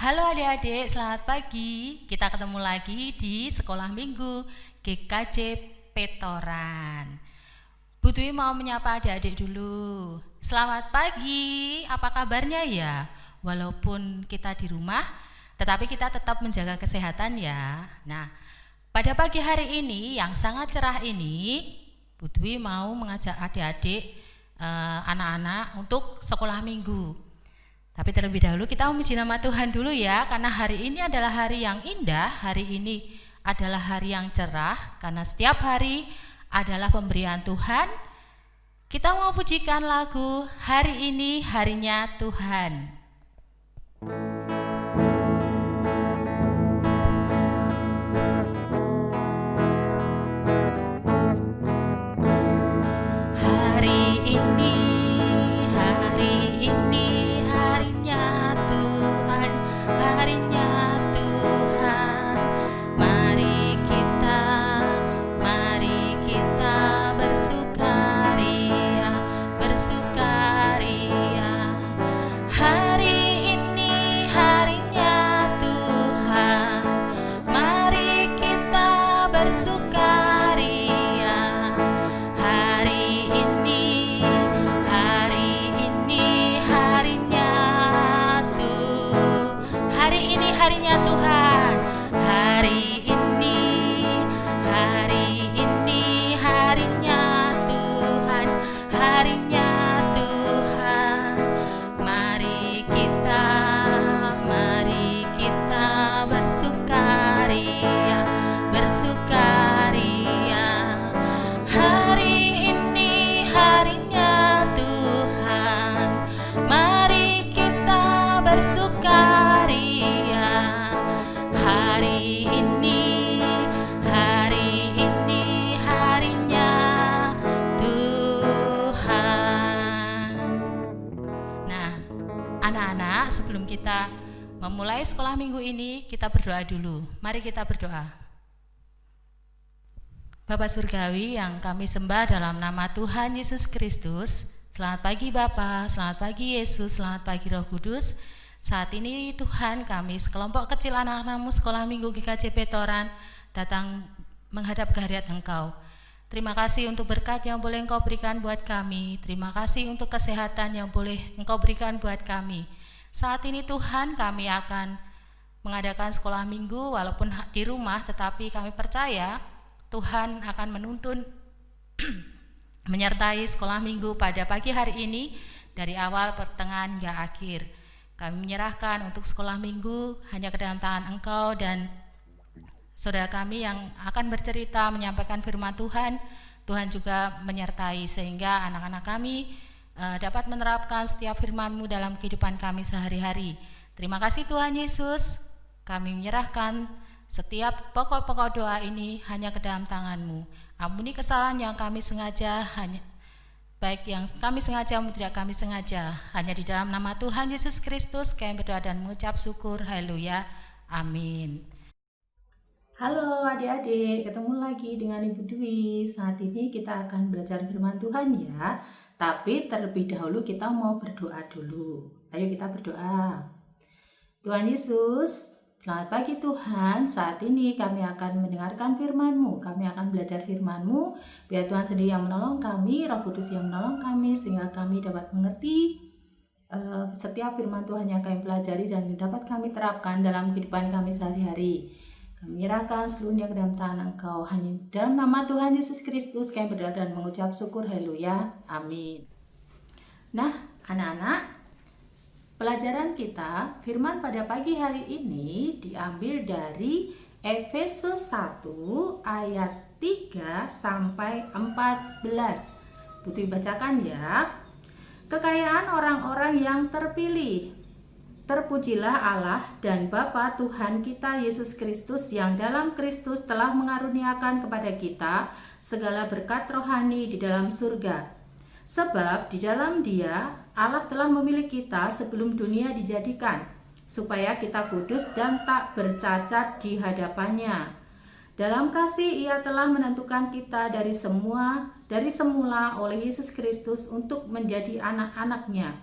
Halo adik-adik, selamat pagi. Kita ketemu lagi di Sekolah Minggu GKJ Petoran. Bu Dwi mau menyapa adik-adik dulu. Selamat pagi, apa kabarnya ya? Walaupun kita di rumah, tetapi kita tetap menjaga kesehatan ya. Nah, pada pagi hari ini yang sangat cerah ini, Bu Dwi mau mengajak adik-adik anak-anak untuk sekolah minggu. Tapi terlebih dahulu kita memuji nama Tuhan dulu ya, karena hari ini adalah hari yang indah, hari ini adalah hari yang cerah, karena setiap hari adalah pemberian Tuhan. Kita mau pujikan lagu Hari Ini Harinya Tuhan. Anak-anak, sebelum kita memulai sekolah minggu ini, kita berdoa dulu. Mari kita berdoa. Bapa Surgawi yang kami sembah dalam nama Tuhan Yesus Kristus, selamat pagi Bapa, selamat pagi Yesus, selamat pagi Roh Kudus. Saat ini Tuhan, kami sekelompok kecil anak-anakmu sekolah minggu GKJ Petoran datang menghadap kehadirat Engkau. Terima kasih untuk berkat yang boleh Engkau berikan buat kami. Terima kasih untuk kesehatan yang boleh Engkau berikan buat kami. Saat ini Tuhan, kami akan mengadakan sekolah minggu walaupun di rumah, tetapi kami percaya Tuhan akan menuntun menyertai sekolah minggu pada pagi hari ini dari awal, pertengahan hingga akhir. Kami menyerahkan untuk sekolah minggu hanya ke dalam tangan Engkau, dan saudara kami yang akan bercerita menyampaikan firman Tuhan, Tuhan juga menyertai sehingga anak-anak kami dapat menerapkan setiap firman-Mu dalam kehidupan kami sehari-hari. Terima kasih Tuhan Yesus, kami menyerahkan setiap pokok-pokok doa ini hanya ke dalam tangan-Mu. Ampuni kesalahan yang kami sengaja, baik yang kami sengaja maupun tidak kami sengaja. Hanya di dalam nama Tuhan Yesus Kristus kami berdoa dan mengucap syukur. Haleluya. Amin. Halo adik-adik, ketemu lagi dengan Ibu Dwi. Saat ini kita akan belajar firman Tuhan ya. Tapi terlebih dahulu kita mau berdoa dulu. Ayo kita berdoa. Tuhan Yesus, selamat pagi Tuhan. Saat ini kami akan mendengarkan firman-Mu. Kami akan belajar firman-Mu. Biar Tuhan sendiri yang menolong kami, Roh Kudus yang menolong kami, sehingga kami dapat mengerti setiap firman Tuhan yang kami pelajari dan dapat kami terapkan dalam kehidupan kami sehari-hari. Kami menyerahkan seluruhnya ke dalam tangan Engkau. Hanya dalam nama Tuhan Yesus Kristus kami berdoa dan mengucap syukur. Haleluya. Amin. Nah, anak-anak, pelajaran kita firman pada pagi hari ini diambil dari Efesus 1 ayat 3 sampai 14. Butuh bacakan ya. Kekayaan orang-orang yang terpilih. Terpujilah Allah dan Bapa Tuhan kita Yesus Kristus yang dalam Kristus telah mengaruniakan kepada kita segala berkat rohani di dalam surga. Sebab di dalam Dia Allah telah memilih kita sebelum dunia dijadikan, supaya kita kudus dan tak bercacat di hadapannya. Dalam kasih Ia telah menentukan kita dari semula oleh Yesus Kristus untuk menjadi anak-anaknya,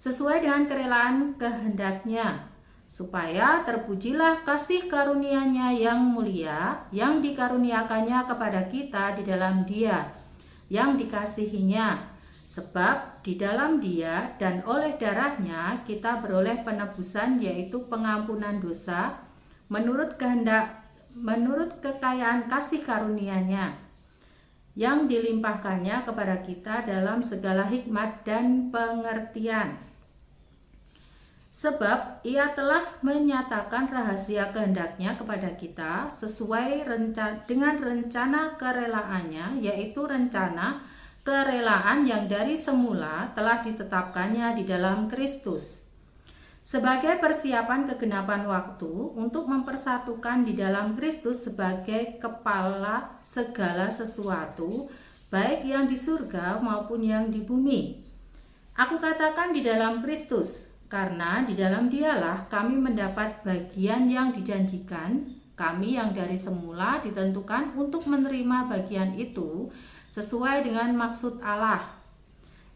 sesuai dengan kerelaan kehendaknya, supaya terpujilah kasih karunia-Nya yang mulia yang dikaruniakannya kepada kita di dalam Dia yang dikasihinya. Sebab di dalam Dia dan oleh darah-Nya kita beroleh penebusan, yaitu pengampunan dosa menurut kekayaan kasih karunia-Nya yang dilimpahkannya kepada kita dalam segala hikmat dan pengertian. Sebab Ia telah menyatakan rahasia kehendak-Nya kepada kita sesuai dengan rencana kerelaannya, yaitu rencana kerelaan yang dari semula telah ditetapkannya di dalam Kristus, sebagai persiapan kegenapan waktu untuk mempersatukan di dalam Kristus sebagai kepala segala sesuatu, baik yang di surga maupun yang di bumi. Aku katakan di dalam Kristus, karena di dalam Dialah kami mendapat bagian yang dijanjikan, kami yang dari semula ditentukan untuk menerima bagian itu sesuai dengan maksud Allah,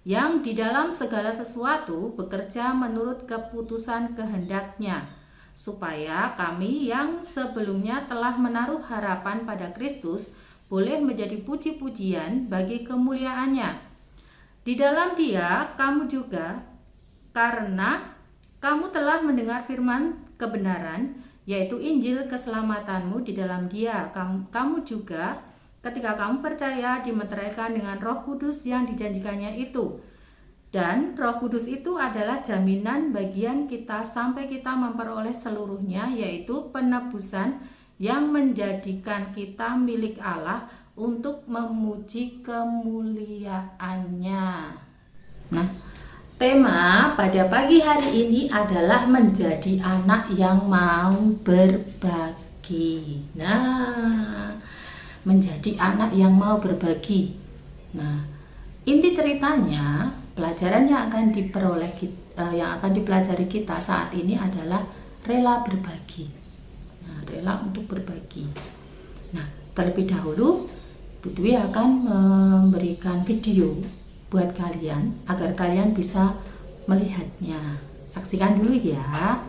yang di dalam segala sesuatu bekerja menurut keputusan kehendak-Nya, supaya kami yang sebelumnya telah menaruh harapan pada Kristus boleh menjadi puji-pujian bagi kemuliaan-Nya. Di dalam Dia kamu juga, karena kamu telah mendengar firman kebenaran, yaitu Injil keselamatanmu, di dalam Dia kamu juga ketika kamu percaya dimeteraikan dengan Roh Kudus yang dijanjikannya itu. Dan Roh Kudus itu adalah jaminan bagian kita sampai kita memperoleh seluruhnya, yaitu penebusan yang menjadikan kita milik Allah untuk memuji kemuliaan-Nya. Nah, tema pada pagi hari ini adalah menjadi anak yang mau berbagi. Nah, menjadi anak yang mau berbagi. Nah, inti ceritanya, pelajaran yang akan dipelajari kita saat ini adalah rela berbagi. Nah, rela untuk berbagi. Nah, terlebih dahulu Bu Dwi akan memberikan video buat kalian agar kalian bisa melihatnya. Saksikan dulu ya.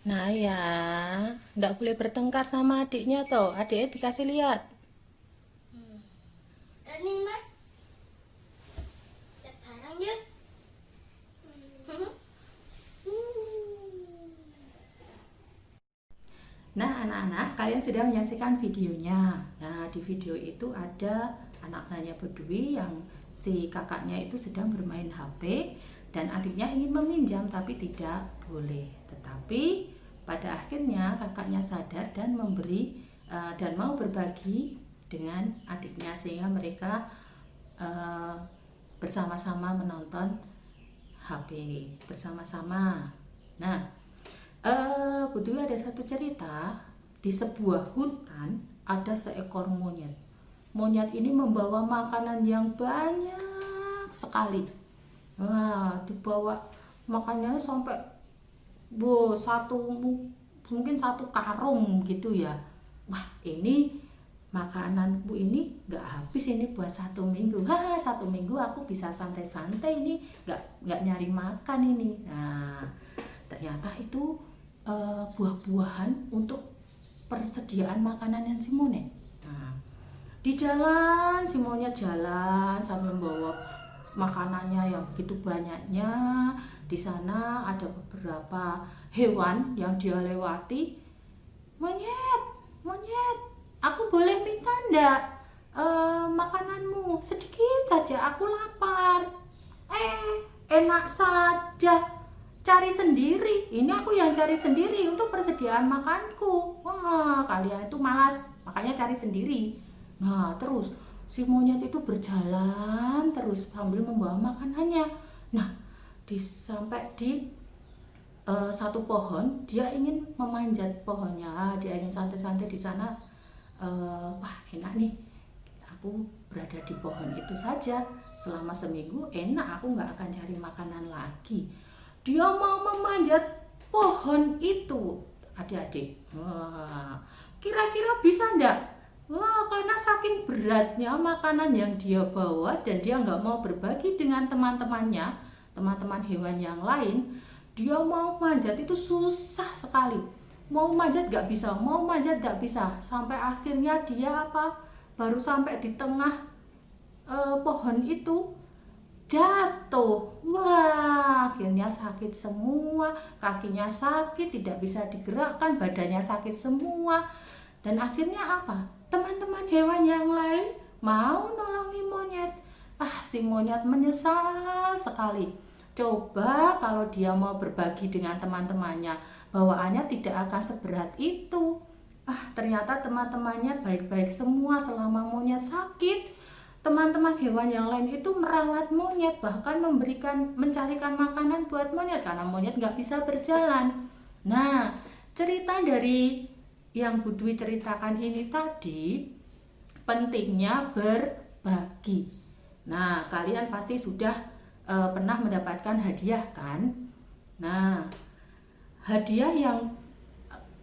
Nah ya, nggak boleh bertengkar sama adiknya toh. Adiknya dikasih lihat. Tani mah, lihat barang yuk. Nah anak-anak, kalian sudah menyaksikan videonya. Nah di video itu ada anaknya Bu Dwi yang si kakaknya itu sedang bermain HP dan adiknya ingin meminjam tapi tidak boleh. Tetapi pada akhirnya kakaknya sadar dan memberi dan mau berbagi dengan adiknya, sehingga mereka bersama-sama menonton HP bersama-sama. Nah, Bu Dwi ada satu cerita. Di sebuah hutan ada seekor monyet. Monyet ini membawa makanan yang banyak sekali. Wah, dibawa makannya sampai mungkin satu karung gitu ya. Wah, ini makananku ini gak habis ini buat 1 minggu. 1 minggu aku bisa santai-santai ini, gak nyari makan ini. Nah, ternyata itu buah-buahan untuk persediaan makanan yang si monyet. Nah, di jalan si monyet jalan sambil membawa makanannya yang begitu banyaknya. Di sana ada beberapa hewan yang dia lewati. Monyet, aku boleh minta enggak makananmu sedikit saja, aku lapar. Enak saja, cari sendiri, ini aku yang cari sendiri untuk persediaan makanku. Wah, kalian itu malas, makanya cari sendiri. Nah, terus si monyet itu berjalan terus sambil membawa makanannya. Nah, sampai di satu pohon, dia ingin memanjat pohonnya, dia ingin santai-santai di sana. Wah, enak nih, aku berada di pohon itu saja selama seminggu, enak, aku nggak akan cari makanan lagi. Dia mau memanjat pohon itu, adik-adik. Wah, kira-kira bisa enggak? Wah, karena saking beratnya makanan yang dia bawa dan dia nggak mau berbagi dengan teman-temannya, teman-teman hewan yang lain, dia mau manjat itu susah sekali. Mau manjat nggak bisa, mau manjat nggak bisa, sampai akhirnya dia baru sampai di tengah pohon itu jatuh. Wah, akhirnya sakit semua, kakinya sakit, tidak bisa digerakkan, badannya sakit semua. Dan akhirnya teman-teman hewan yang lain mau nolongi monyet. Si monyet menyesal sekali. Coba kalau dia mau berbagi dengan teman-temannya, bawaannya tidak akan seberat itu. Ternyata teman-temannya baik-baik semua selama monyet sakit. Teman-teman hewan yang lain itu merawat monyet, bahkan mencarikan makanan buat monyet karena monyet nggak bisa berjalan. Nah, cerita dari yang Bu Dwi ceritakan ini tadi pentingnya berbagi. Nah, kalian pasti sudah pernah mendapatkan hadiah kan? Nah, hadiah yang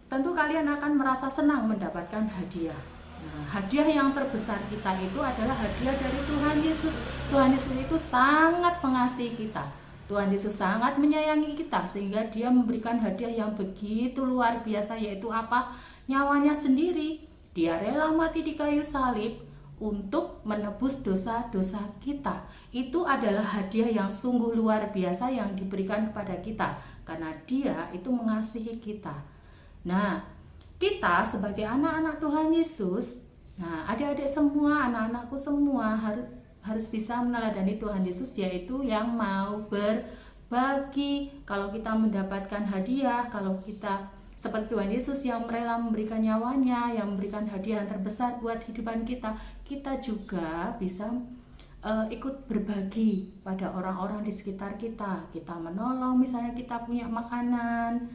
tentu kalian akan merasa senang mendapatkan hadiah. Nah, hadiah yang terbesar kita itu adalah hadiah dari Tuhan Yesus. Tuhan Yesus itu sangat mengasihi kita. Tuhan Yesus sangat menyayangi kita sehingga dia memberikan hadiah yang begitu luar biasa, yaitu nyawanya sendiri. Dia rela mati di kayu salib untuk menebus dosa-dosa kita. Itu adalah hadiah yang sungguh luar biasa yang diberikan kepada kita karena dia itu mengasihi kita. Nah, kita sebagai anak-anak Tuhan Yesus, adik-adik semua, anak-anakku semua harus bisa meneladani Tuhan Yesus, yaitu yang mau berbagi. Kalau kita mendapatkan hadiah, kalau kita seperti Tuhan Yesus yang rela memberikan nyawanya, yang memberikan hadiah yang terbesar buat kehidupan kita, kita juga bisa ikut berbagi pada orang-orang di sekitar kita. Kita menolong, misalnya kita punya makanan,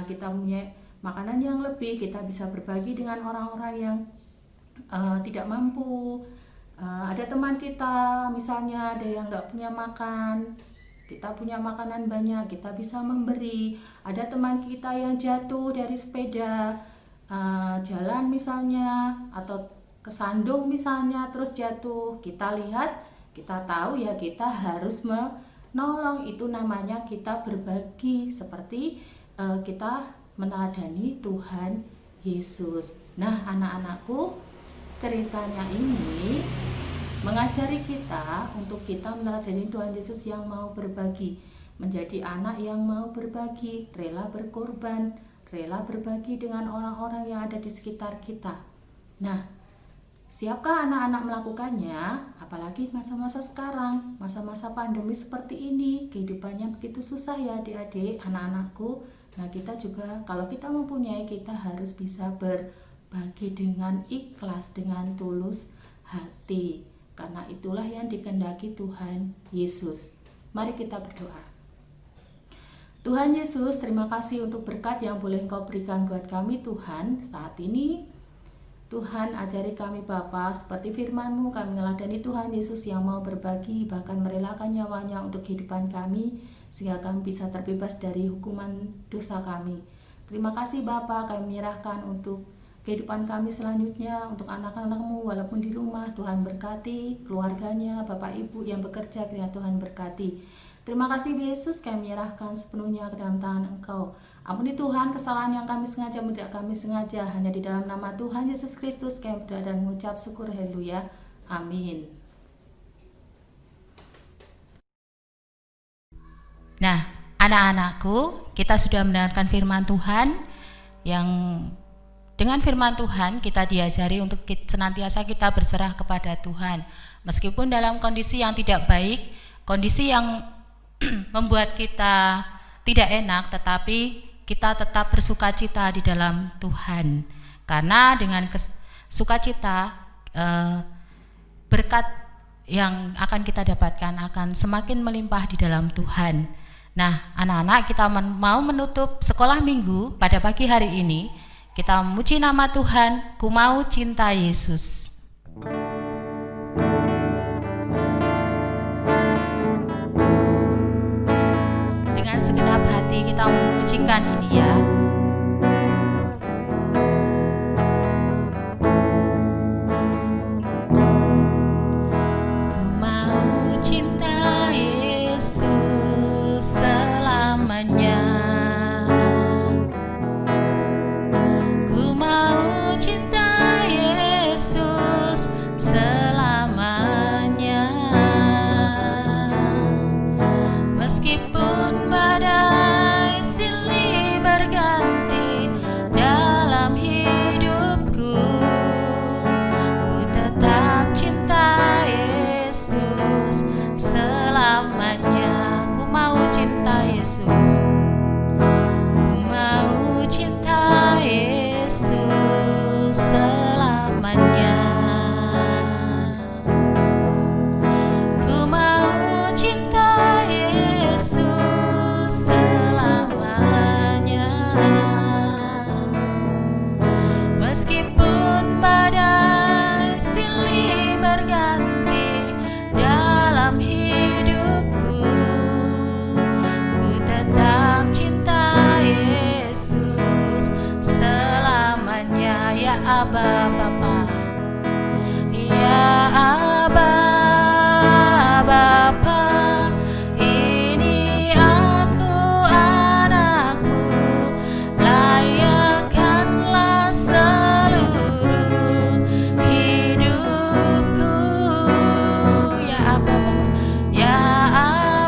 kita punya makanan yang lebih, kita bisa berbagi dengan orang-orang yang tidak mampu. Ada teman kita misalnya ada yang nggak punya makan, kita punya makanan banyak, kita bisa memberi. Ada teman kita yang jatuh dari sepeda jalan misalnya, atau kesandung misalnya terus jatuh, kita lihat, kita tahu ya kita harus menolong. Itu namanya kita berbagi, seperti kita meneladani Tuhan Yesus. Nah, anak-anakku, ceritanya ini mengajari kita untuk kita meneladani Tuhan Yesus yang mau berbagi, menjadi anak yang mau berbagi, rela berkorban, rela berbagi dengan orang-orang yang ada di sekitar kita. Nah, siapkah anak-anak melakukannya? Apalagi masa-masa sekarang, masa-masa pandemi seperti ini, kehidupannya begitu susah ya adik-adik, anak-anakku. Nah, kita juga kalau kita mempunyai, kita harus bisa berbagi dengan ikhlas, dengan tulus hati, karena itulah yang dikehendaki Tuhan Yesus. Mari kita berdoa. Tuhan Yesus, terima kasih untuk berkat yang boleh Engkau berikan buat kami Tuhan saat ini. Tuhan, ajari kami Bapa, seperti firman-Mu, kami meneladani Tuhan Yesus yang mau berbagi, bahkan merelakan nyawanya untuk kehidupan kami, sehingga kami bisa terbebas dari hukuman dosa kami. Terima kasih Bapa, kami menyerahkan untuk kehidupan kami selanjutnya, untuk anak-anak-Mu walaupun di rumah. Tuhan berkati keluarganya, Bapak Ibu yang bekerja, kiranya Tuhan berkati. Terima kasih Yesus, kami menyerahkan sepenuhnya ke dalam tangan Engkau. Ampuni Tuhan kesalahan yang kami sengaja maupun tidak kami sengaja, hanya di dalam nama Tuhan Yesus Kristus kami berdoa dan mengucap syukur. Haleluya. Amin. Nah, anak-anakku, kita sudah mendengarkan firman Tuhan, yang dengan firman Tuhan kita diajari untuk senantiasa kita berserah kepada Tuhan. Meskipun dalam kondisi yang tidak baik, kondisi yang membuat kita tidak enak, tetapi kita tetap bersukacita di dalam Tuhan. Karena dengan sukacita, berkat yang akan kita dapatkan akan semakin melimpah di dalam Tuhan. Nah, anak-anak, kita mau menutup sekolah minggu pada pagi hari ini. Kita memuji nama Tuhan, ku mau cinta Yesus. Dengan segenap hati kita memujikan ini ya. Ku mau cinta Yesus selamanya. Ku mau cinta Yesus selamanya. Meskipun badai silih berganti dalam hidupku, ku tetap cinta Yesus selamanya. Ku mau cinta Yesus. Ku mau cinta Yesus selamanya. Ku mau cinta Yesus selamanya. Meskipun badai silih berganti dalam hidupku, ku tetap cinta Yesus selamanya. Ya Aba Bapa, ya Aba Bapa, ini aku anakmu, layakkanlah seluruh hidupku. Ya Aba Bapa, ya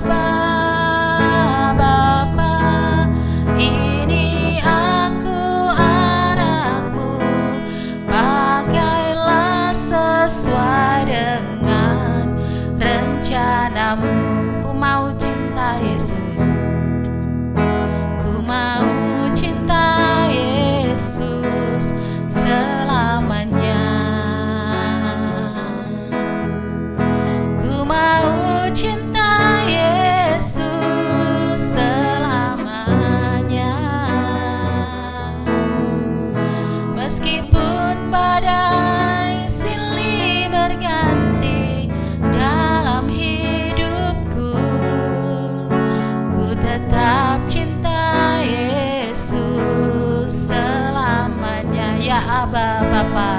Aba Bapa, ini aku anakmu, pakailah sesuai dengan rencanamu. Ku mau cinta Yesus. Ku mau cinta Yesus selamanya. Ku mau cinta Yesus selamanya. Meskipun badai silih berganti dalam hidupku, ku tetap cinta Yesus selamanya. Ya Aba Bapa,